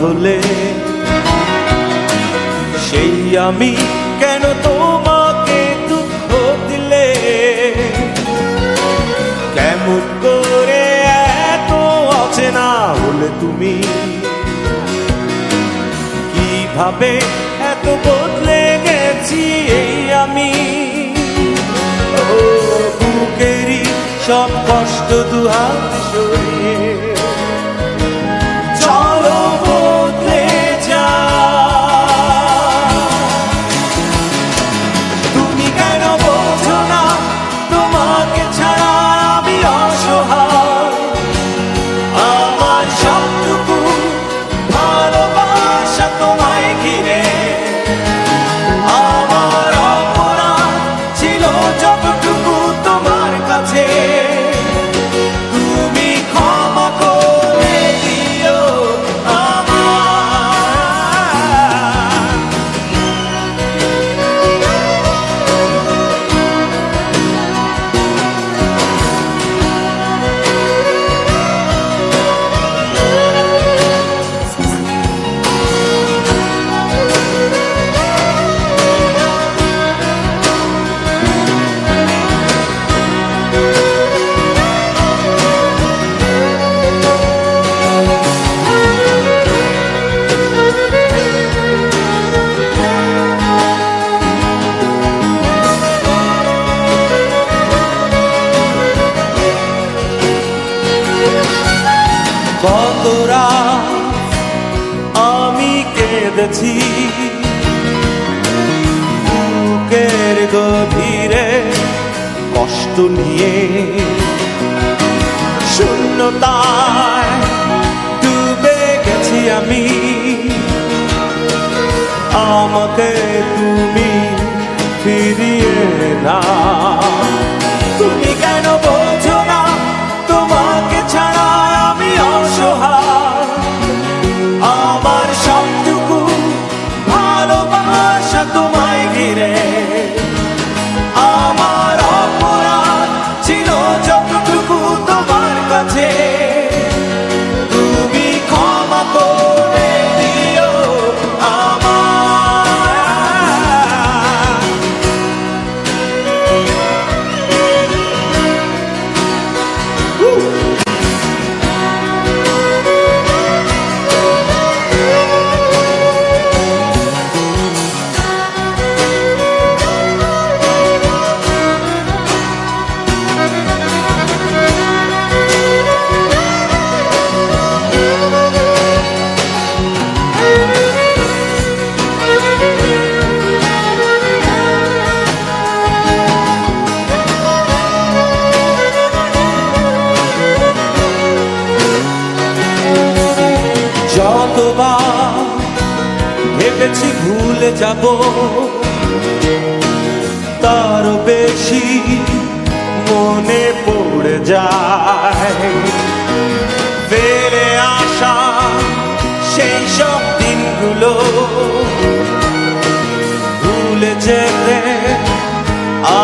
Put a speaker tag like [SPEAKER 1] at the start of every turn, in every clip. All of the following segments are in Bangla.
[SPEAKER 1] হলে সেই আমি কেন তোমাকে দুঃখ দিলে? কেমন করে এত অচেনা হলে তুমি? কিভাবে এত বদলে গেছি এই আমি? বুকেরই সব কষ্ট দুহাত সরিয়ে চলো বদলে যা। তুমি কেন বোঝো না তোমাকে ছাড়া আমি অসহায়? আমার সবটুকু ভালোবাসা তোমায় ঘিরে, আমার অপরাধ ছিল যতটুকু তোমার কাছে। তুমি ক্ষমা করে দিও আমায়। কত রাত আমি কেঁদেছি বুকের গভীরে কষ্ট নিয়ে, শূন্যতায় ডুবে গেছি আমি। আমাকে তুমি ফিরিয়ে না। তুমি কেন বোঝো না তোমাকে ছাড়া আমি অসহায়? আমার সবটুকু ভালোবাসা তোমায় ঘিরে, আমার অপরাধ ছিল যতটুকু তোমার কাছে। তুমি ক্ষমা করে দিও আমায়। যতবার ভেবেছি ভুলে যাব, তার বেশি মনে পড়ে যায়। ফিরে আসা সেই সব দিনগুলো ভুলে যেতে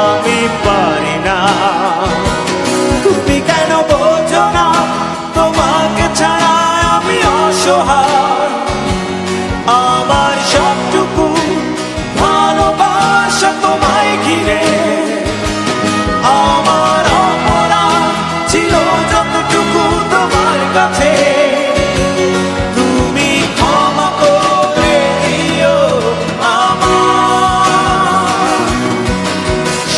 [SPEAKER 1] আমি পারি না। তুমি কেন বোঝো না তোমাকে ছাড়া আমি অসহায়? আমার সবটুকু ভালোবাসা তোমায় ঘিরে, আমার অপরাধ ছিল যতটুকু তোমার কাছে। তুমি ক্ষমা করে দিও আমায়।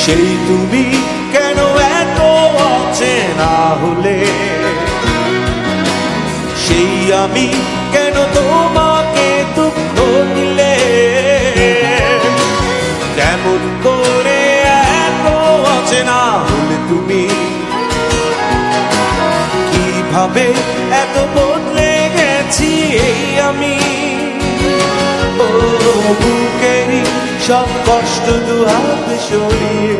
[SPEAKER 1] সেই তুমি কেন এত অচেনা হলে? সেই আমি কেন তোমাকে দুঃখ দিলে? কেমন করে এত অচেনা হলে তুমি? কিভাবে এত বদলে গেছি এই আমি? ও বুকেরই সব কষ্ট দুহাত সরিয়ে